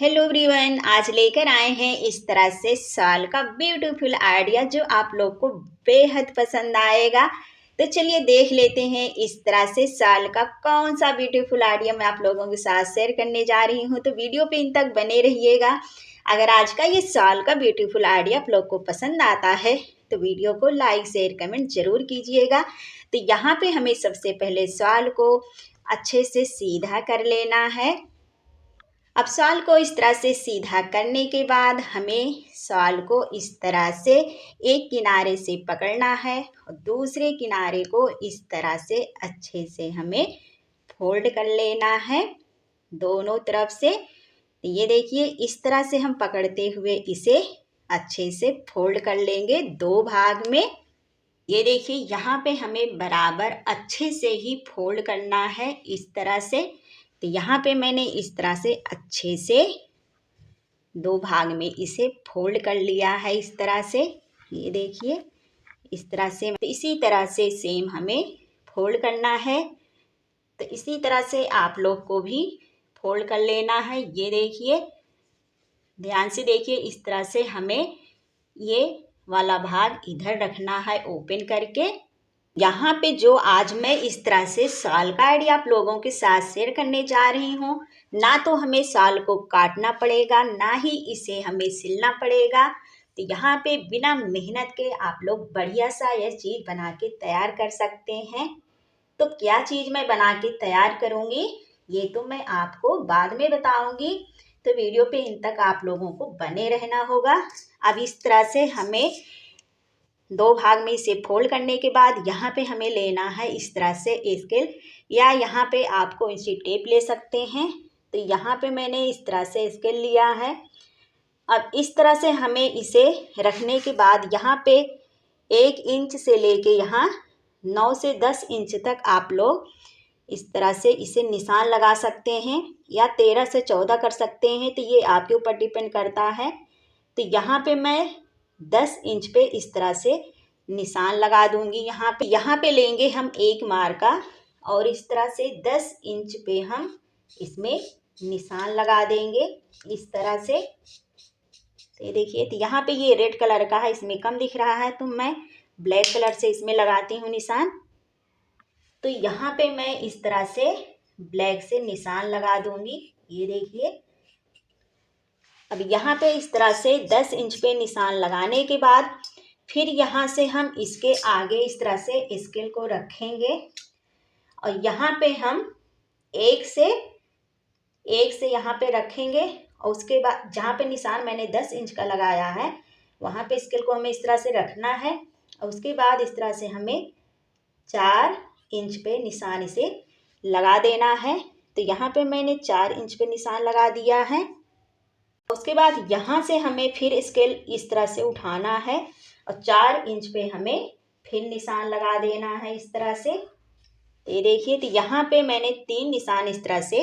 Hello everyone, आज लेकर आए हैं इस तरह से शॉल का ब्यूटीफुल आइडिया जो आप लोग को बेहद पसंद आएगा। तो चलिए देख लेते हैं इस तरह से शॉल का कौन सा ब्यूटीफुल आइडिया मैं आप लोगों के साथ शेयर करने जा रही हूँ। तो वीडियो पे इन तक बने रहिएगा। अगर आज का ये शॉल का ब्यूटीफुल आइडिया आप लोग को पसंद आता है तो वीडियो को लाइक शेयर कमेंट जरूर कीजिएगा। तो यहाँ पे हमें सबसे पहले शॉल को अच्छे से सीधा कर लेना है। अब शॉल को इस तरह से सीधा करने के बाद हमें शॉल को इस तरह से एक किनारे से पकड़ना है और दूसरे किनारे को इस तरह से अच्छे से हमें फोल्ड कर लेना है दोनों तरफ से। ये देखिए इस तरह से हम पकड़ते हुए इसे अच्छे से फोल्ड कर लेंगे दो भाग में। ये देखिए यहाँ पे हमें बराबर अच्छे से ही फोल्ड करना है इस तरह से। तो यहाँ पे मैंने इस तरह से अच्छे से दो भाग में इसे फोल्ड कर लिया है इस तरह से। ये देखिए इस तरह से, तो इसी तरह से सेम हमें फोल्ड करना है। तो इसी तरह से आप लोग को भी फोल्ड कर लेना है। ये देखिए ध्यान से देखिए, इस तरह से हमें ये वाला भाग इधर रखना है ओपन करके। यहाँ पे जो आज मैं इस तरह से शॉल का आइडिया आप लोगों के साथ शेयर करने जा रही हूँ, ना तो हमें शॉल को काटना पड़ेगा ना ही इसे हमें सिलना पड़ेगा। तो यहाँ पे बिना मेहनत के आप लोग बढ़िया सा यह चीज़ बना के तैयार कर सकते हैं। तो क्या चीज़ मैं बना के तैयार करूँगी ये तो मैं आपको बाद में बताऊँगी। तो वीडियो पे इन तक आप लोगों को बने रहना होगा। अब इस तरह से हमें दो भाग में इसे फोल्ड करने के बाद यहाँ पे हमें लेना है इस तरह से स्केल, या यहाँ पे आपको इंची टेप ले सकते हैं। तो यहाँ पे मैंने इस तरह से स्केल लिया है। अब इस तरह से हमें इसे रखने के बाद यहाँ पे 1 इंच से लेके यहाँ 9 से 10 इंच तक आप लोग इस तरह से इसे निशान लगा सकते हैं, या 13 से 14 कर सकते हैं। तो ये आपके ऊपर डिपेंड करता है। तो यहाँ पे मैं 10 इंच पे इस तरह से निशान लगा दूंगी। यहाँ पे लेंगे हम एक मार्का और इस तरह से 10 इंच पे हम इसमें निशान लगा देंगे इस तरह से। तो ये देखिए, तो यहाँ पे ये रेड कलर का है, इसमें कम दिख रहा है तो मैं ब्लैक कलर से इसमें लगाती हूँ निशान। तो यहाँ पे मैं इस तरह से ब्लैक से निशान लगा दूंगी। ये देखिए, अब यहाँ पे इस तरह से 10 इंच पे निशान लगाने के बाद फिर यहाँ से हम इसके आगे इस तरह से स्केल को रखेंगे और यहाँ पे हम एक से यहाँ पे रखेंगे। और उसके बाद जहाँ पे निशान मैंने 10 इंच का लगाया है वहाँ पे स्केल को हमें इस तरह से रखना है। और उसके बाद इस तरह से हमें 4 इंच पे निशान इसे लगा देना है। तो यहाँ पे मैंने 4 इंच पे निशान लगा दिया है। उसके बाद यहाँ से हमें फिर स्केल इस तरह से उठाना है और 4 इंच पे हमें फिर निशान लगा देना है इस तरह से। ये देखिए, तो यहाँ पे मैंने 3 निशान इस तरह से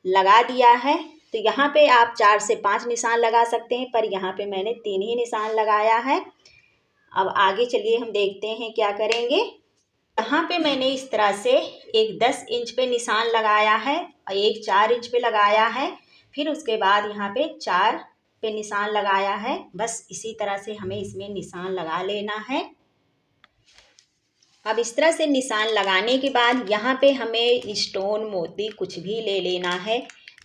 लगा दिया है। तो यहाँ पे आप 4 से 5 निशान लगा सकते हैं, पर यहाँ पे मैंने 3 ही निशान लगाया है। अब आगे चलिए हम देखते हैं क्या करेंगे। यहाँ पे मैंने इस तरह से एक 10 इंच पे निशान लगाया है और एक 4 इंच पे लगाया है। फिर उसके बाद यहाँ पे 4 पे निशान लगाया है। बस इसी तरह से हमें इसमें निशान लगा लेना है। अब इस तरह से निशान लगाने के बाद यहाँ पे हमें स्टोन मोती कुछ भी ले लेना है।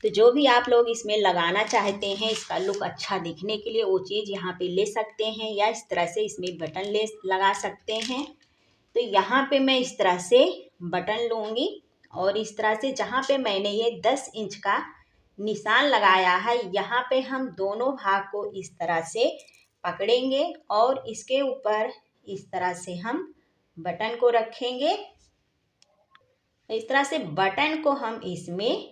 तो जो भी आप लोग इसमें लगाना चाहते हैं इसका लुक अच्छा दिखने के लिए वो चीज़ यहाँ पे ले सकते हैं, या इस तरह से इसमें बटन लगा सकते हैं। तो यहाँ पे मैं इस तरह से बटन लूँगी और इस तरह से जहाँ पे मैंने ये 10 इंच का निशान लगाया है यहाँ पे हम दोनों भाग को इस तरह से पकड़ेंगे और इसके ऊपर इस तरह से हम बटन को रखेंगे। इस तरह से बटन को हम इसमें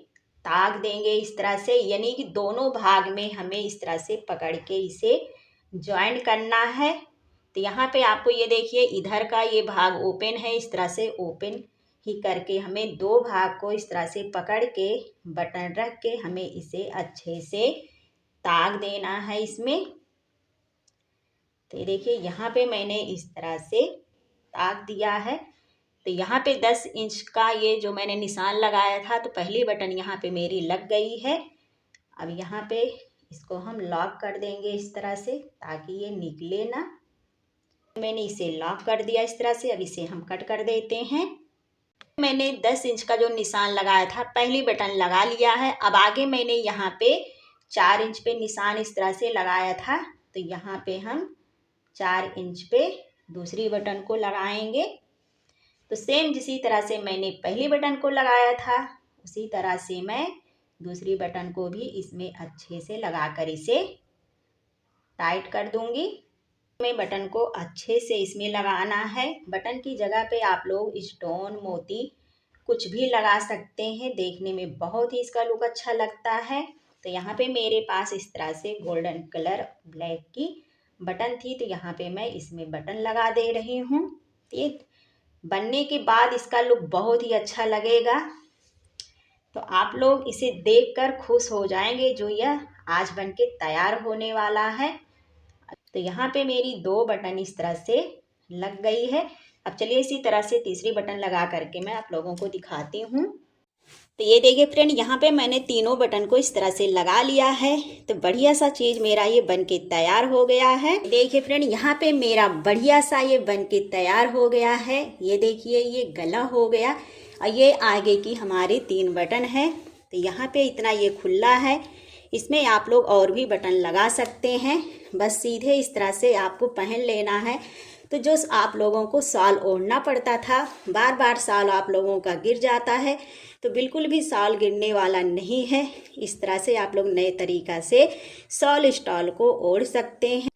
ताक देंगे इस तरह से, यानी कि दोनों भाग में हमें इस तरह से पकड़ के इसे ज्वाइन करना है। तो यहाँ पे आपको ये देखिए इधर का ये भाग ओपन है, इस तरह से ओपन ही करके हमें दो भाग को इस तरह से पकड़ के बटन रख के हमें इसे अच्छे से ताक देना है इसमें। तो देखिए यहाँ पे मैंने इस तरह से ताक दिया है। तो यहाँ पे 10 इंच का ये जो मैंने निशान लगाया था तो पहली बटन यहाँ पे मेरी लग गई है। अब यहाँ पे इसको हम लॉक कर देंगे इस तरह से, ताकि ये निकले ना। मैंने इसे लॉक कर दिया इस तरह से। अब इसे हम कट कर देते हैं। मैंने 10 इंच का जो निशान लगाया था, पहली बटन लगा लिया है। अब आगे मैंने यहाँ पे 4 इंच पे निशान इस तरह से लगाया था, तो यहाँ पे हम 4 इंच पे दूसरी बटन को लगाएंगे। तो सेम जिसी तरह से मैंने पहली बटन को लगाया था, उसी तरह से मैं दूसरी बटन को भी इसमें अच्छे से लगाकर इसे टाइट कर दूंगी। में बटन को अच्छे से इसमें लगाना है। बटन की जगह पे आप लोग स्टोन, मोती कुछ भी लगा सकते हैं, देखने में बहुत ही इसका लुक अच्छा लगता है। तो यहाँ पे मेरे पास इस तरह से गोल्डन कलर ब्लैक की बटन थी, तो यहाँ पे मैं इसमें बटन लगा दे रही हूँ। ये बनने के बाद इसका लुक बहुत ही अच्छा लगेगा। तो आप लोग इसे देखकर खुश हो जाएंगे, जो यह आज बन के तैयार होने वाला है। तो यहाँ पे मेरी 2 बटन इस तरह से लग गई है। अब चलिए इसी तरह से तीसरी बटन लगा करके मैं आप लोगों को दिखाती हूँ। तो ये देखिए फ्रेंड, यहाँ पे मैंने तीनों बटन को इस तरह से लगा लिया है। तो बढ़िया सा चीज़ मेरा ये बन के तैयार हो गया है। देखिए फ्रेंड, यहाँ पे मेरा बढ़िया सा ये बन के तैयार हो गया है। ये देखिए, ये गला हो गया और ये आगे की हमारी 3 बटन है। तो यहाँ पे इतना ये खुला है, इसमें आप लोग और भी बटन लगा सकते हैं। बस सीधे इस तरह से आपको पहन लेना है। तो जो आप लोगों को शॉल ओढ़ना पड़ता था, बार बार शॉल आप लोगों का गिर जाता है, तो बिल्कुल भी शॉल गिरने वाला नहीं है। इस तरह से आप लोग नए तरीका से शॉल स्टॉल को ओढ़ सकते हैं।